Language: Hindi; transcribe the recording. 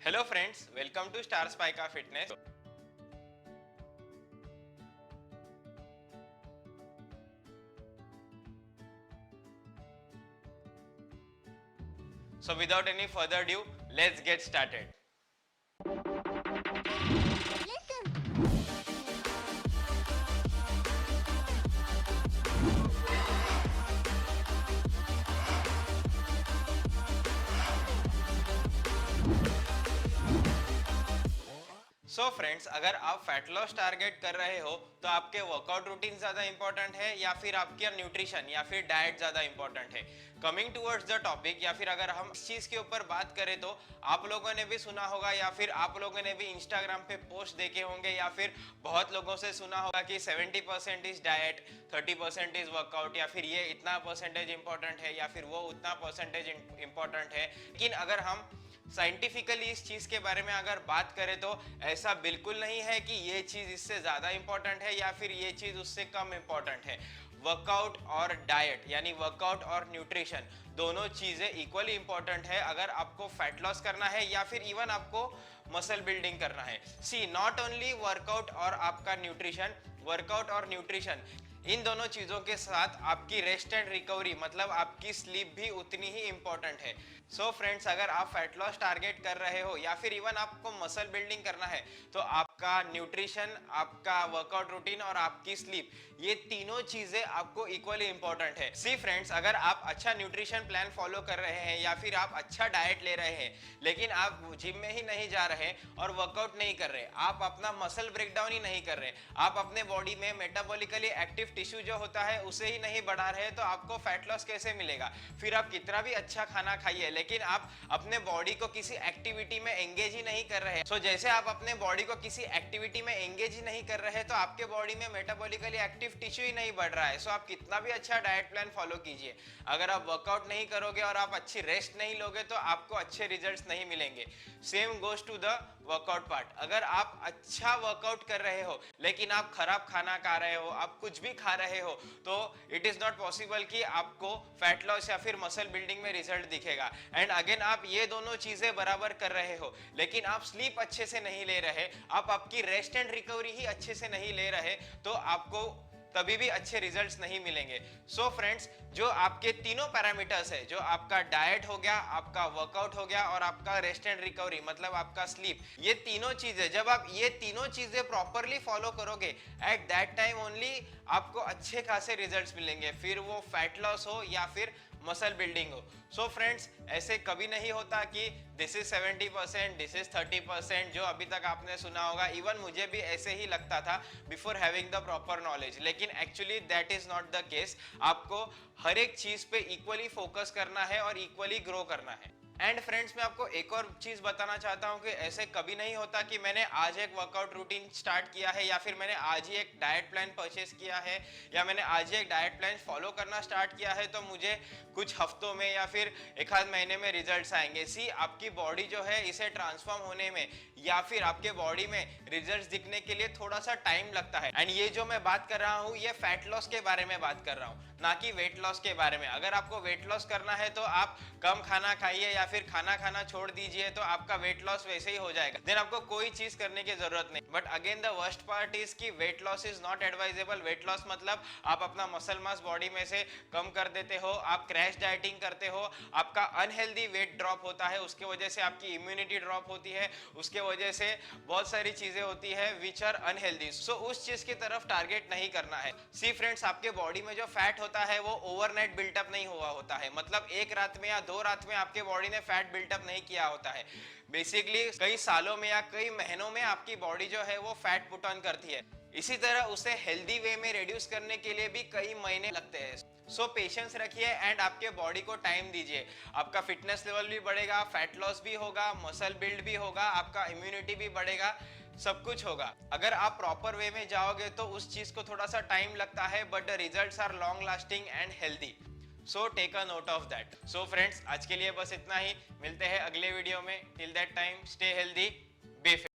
Hello friends, welcome to Star Spika Fitness. So without any further ado, let's get started. So friends, अगर आप फैट लॉस टारगेट कर रहे हो तो आपके वर्कआउट रूटीन ज्यादा इंपॉर्टेंट है या फिर आपके न्यूट्रिशन या फिर डाइट ज्यादा इंपॉर्टेंट है। कमिंग टूवर्ड्स द टॉपिक, या फिर अगर हम इस चीज के ऊपर बात करें तो आप लोगों ने भी सुना होगा या फिर आप लोगों ने भी इंस्टाग्राम पे पोस्ट देखे होंगे या फिर बहुत लोगों से सुना होगा कि 70% इज डाइट, 30% इज वर्कआउट, या फिर ये इतना परसेंटेज इंपॉर्टेंट है या फिर वो उतना परसेंटेज इंपॉर्टेंट है। लेकिन अगर हम साइंटिफिकली इस चीज के बारे में अगर बात करें तो ऐसा बिल्कुल नहीं है कि ये चीज इससे ज्यादा इंपॉर्टेंट है या फिर ये चीज उससे कम इंपॉर्टेंट है। वर्कआउट और डाइट यानी वर्कआउट और न्यूट्रिशन दोनों चीजें इक्वली इंपॉर्टेंट है अगर आपको फैट लॉस करना है या फिर इवन आपको मसल बिल्डिंग करना है। सी, नॉट ओनली वर्कआउट और आपका न्यूट्रिशन, वर्कआउट और न्यूट्रिशन इन दोनों चीजों के साथ आपकी रेस्ट एंड रिकवरी मतलब आपकी स्लीप भी उतनी ही इंपॉर्टेंट है। सो फ्रेंड्स, अगर आप फैट लॉस टारगेट कर रहे हो या फिर इवन आपको मसल बिल्डिंग करना है तो आपका न्यूट्रिशन, आपका वर्कआउट रूटीन और आपकी स्लीप, ये तीनों चीजें आपको इक्वली इंपॉर्टेंट है। सी फ्रेंड्स, अगर आप अच्छा न्यूट्रिशन प्लान फॉलो कर रहे हैं या फिर आप अच्छा डाइट ले रहे हैं लेकिन आप जिम में ही नहीं जा रहे और वर्कआउट नहीं कर रहे, आप अपना मसल ब्रेकडाउन ही नहीं कर रहे, आप अपने बॉडी में मेटाबॉलिकली एक्टिव टिश्यू जो होता है उसे ही नहीं बढ़ा रहे तो आपको फैट लॉस कैसे मिलेगा। फिर आप कितना भी अच्छा खाना खाइए लेकिन आप अपने बॉडी को किसी एक्टिविटी में एंगेज ही नहीं कर रहे। सो जैसे आप अपने बॉडी को किसी एक्टिविटी में एंगेज ही नहीं कर रहे तो आपके बॉडी में मेटाबॉलिकली एक्टिव टिश्यू ही नहीं बढ़ रहा है। सो आप कितना भी अच्छा डाइट प्लान फॉलो कीजिए, अगर आप वर्कआउट नहीं करोगे और आप अच्छी रेस्ट नहीं लोगे तो आपको अच्छे रिजल्ट्स नहीं मिलेंगे। Same goes to the workout part. अगर आप अच्छा वर्कआउट कर रहे हो लेकिन आप खराब खाना खा रहे हो, आप कुछ भी खा रहे हो, तो इट इज नॉट पॉसिबल कि आपको फैट लॉस या फिर मसल बिल्डिंग में रिजल्ट दिखेगा। एंड अगेन, आप ये दोनों चीजें बराबर कर रहे हो लेकिन आप स्लीप अच्छे से नहीं ले रहे, आप आपकी रेस्ट एंड रिकवरी ही अच्छे से नहीं ले रहे तो आपको तभी भी अच्छे रिजल्ट्स नहीं मिलेंगे। सो फ्रेंड्स, जो आपके तीनों पैरामीटर्स है, जो आपका डाइट हो गया, आपका वर्कआउट हो गया और आपका रेस्ट एंड रिकवरी मतलब आपका स्लीप, ये तीनों चीजें जब आप ये तीनों चीजें प्रॉपरली फॉलो करोगे एट दैट टाइम ओनली आपको अच्छे खासे रिजल्ट्स मिलेंगे, फिर वो फैट लॉस हो या फिर मसल बिल्डिंग हो। सो फ्रेंड्स, ऐसे कभी नहीं होता कि दिस इज 70%, दिस इज 30%, जो अभी तक आपने सुना होगा। इवन मुझे भी ऐसे ही लगता था before having the proper knowledge, लेकिन actually that is not the case. आपको हर एक चीज पे इक्वली फोकस करना है और इक्वली ग्रो करना है। एंड फ्रेंड्स, मैं आपको एक और चीज बताना चाहता हूं कि ऐसे कभी नहीं होता कि मैंने आज एक वर्कआउट रूटीन स्टार्ट किया है या फिर मैंने आज ही एक डाइट प्लान परचेस किया है या मैंने आज ही एक डाइट प्लान फॉलो करना स्टार्ट किया है तो मुझे कुछ हफ्तों में या फिर एक आध महीने में रिजल्ट्स आएंगे। सी, आपकी बॉडी जो है इसे ट्रांसफॉर्म होने में या फिर आपके बॉडी में रिजल्ट्स दिखने के लिए थोड़ा सा टाइम लगता है। एंड ये जो मैं बात कर रहा हूँ ये फैट लॉस के बारे में बात कर रहा हूँ, ना कि वेट लॉस के बारे में। अगर आपको वेट लॉस करना है तो आप कम खाना खाइए या फिर खाना खाना छोड़ दीजिए तो आपका वेट लॉस वैसे ही हो जाएगा, देन आपको कोई चीज करने की जरूरत नहीं। But again the worst part is कि weight loss is not advisable. Weight loss मतलब आप अपना मसल मास बॉडी में से कम कर देते हो, आप क्रैश डाइटिंग करते हो, आपका अनहेल्दी वेट ड्रॉप होता है, उसके वजह से आपकी इम्यूनिटी ड्रॉप होती है, उसके वजह से बहुत सारी चीजें होती है विच आर अनहेल्दी। सो उस चीज की तरफ टारगेट नहीं करना है। सी फ्रेंड्स, आपके बॉडी में जो फैट होता है वो ओवरनाइट बिल्टअप नहीं हुआ होता है, मतलब एक रात में या 2 रात में आपके बॉडी ने फैट बिल्टअप नहीं किया होता है। बेसिकली कई सालों में या कई महीनों में आपकी बॉडी जो है वो फैट पुट ऑन करती है। इसी तरह उसे हेल्दी वे में रिड्यूस करने के लिए भी कई महीने लगते हैं। सो पेशेंस रखिए एंड आपके बॉडी को टाइम दीजिए, आपका फिटनेस लेवल भी बढ़ेगा, फैट लॉस भी होगा, मसल बिल्ड भी होगा, आपका इम्यूनिटी भी बढ़ेगा, सब कुछ होगा। अगर आप प्रॉपर वे में जाओगे तो उस चीज को थोड़ा सा टाइम लगता है but the results are long lasting and healthy. So take a note of that. So friends, आज के लिए बस इतना ही, मिलते हैं अगले वीडियो में। Till that time, stay healthy, be fit.